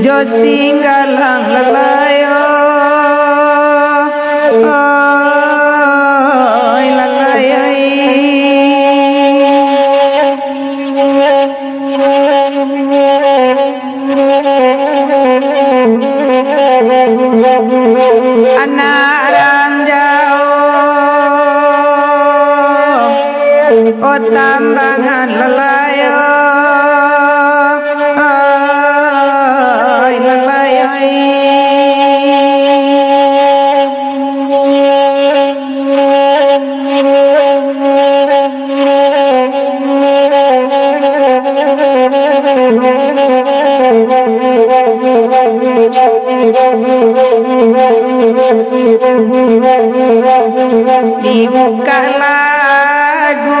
jo singgalang lalayo oi lalayai anarang jauh o tambangan lalayo oi lalayai dibuka lagu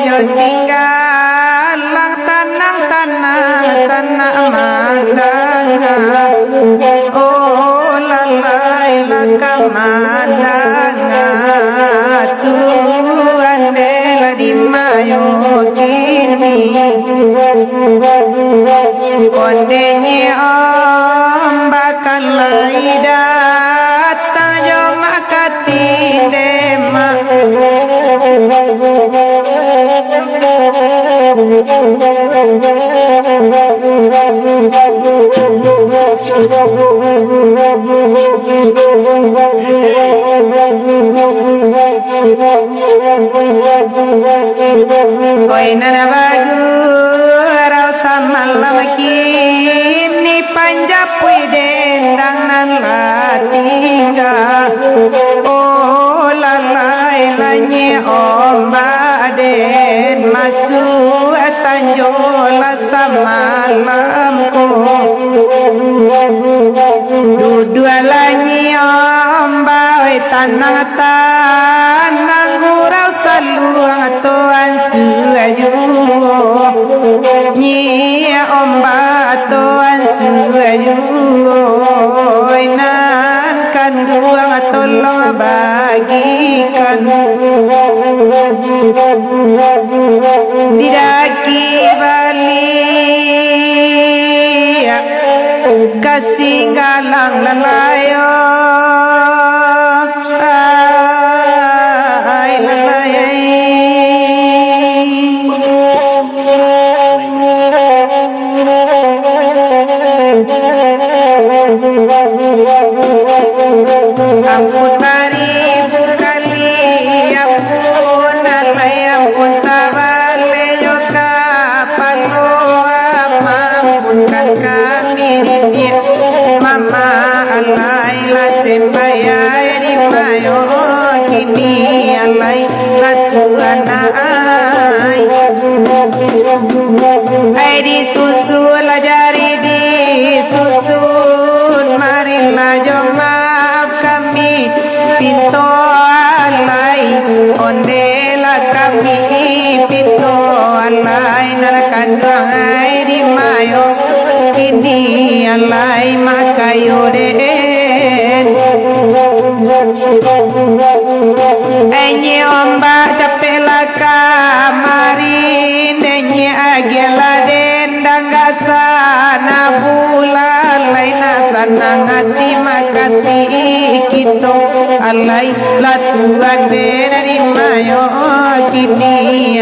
yo singgalang tanang sana mandanga oh lalai lakamandanga Tuhan dela di mayo kini ondenye om bakal datang jo makati dema Oi narabagu rau samalam kini panjapui dendang nan latingga oh lalai lanye ombaden masu sanjola samalamku dudua lanyi omba tanang tanang gurau saluang toan suayu nyi omba toan suayu nan kan duang tolong bagikan didaki balik kasih galang lalayo ay lalayay ampun baribu kali ampun alay ampun sabale yo kapalo amampunkan kami dia mama alay la sembaya di mayo kini alay la tuanay ay di susu la jari di susun marilah jo maaf kami pinto alay ondela kami pinto alay narakan ay di mayo kini alay makayo den enye omba capela kamarin enye agela den danggasa nabula laina sanangati makati kito alay latuan dari mayo kini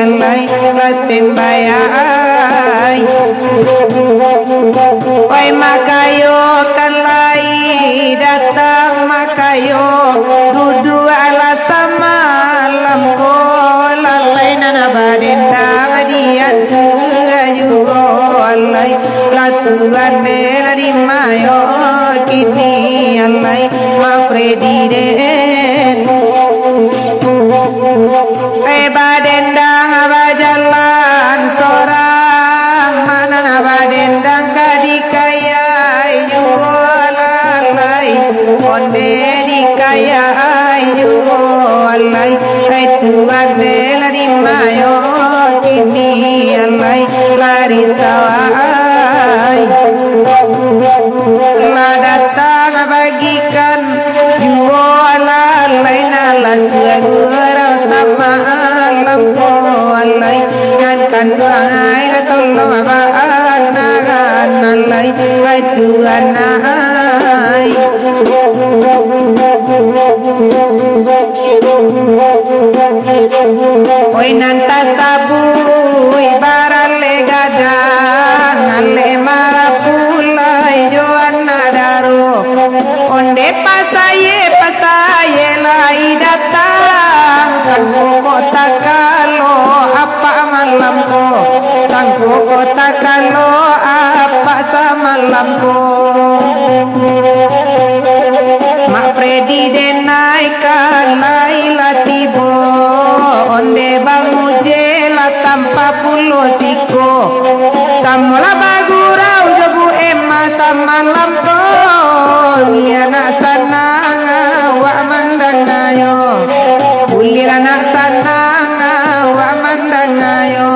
alay lasembayay oi makayo kalai datang makayo dudu ala samalam ko lalai nana badenda dia suayu alay latuan dari mayo kini alay ma Freddy den badendang abajalan sorang mana badendang kadikaya yugolalay onde dikaya yugolalay ay tuan dela di mayo kini alay lari sawai la datang bagikan jualan hai Tuhan ai. Oi nanta sabui barale gadang ale marapulai joanna daro onde pasaye lai datang sang kota kalau apa malam ko sang kota kalau apa samalam ko Mak Freddy denai kalai latibo onde banguje la tanpa pulo siko samola bagurau jabu emma samalam ko wiana sananga wa mandangayo ulila na sananga wa mandangayo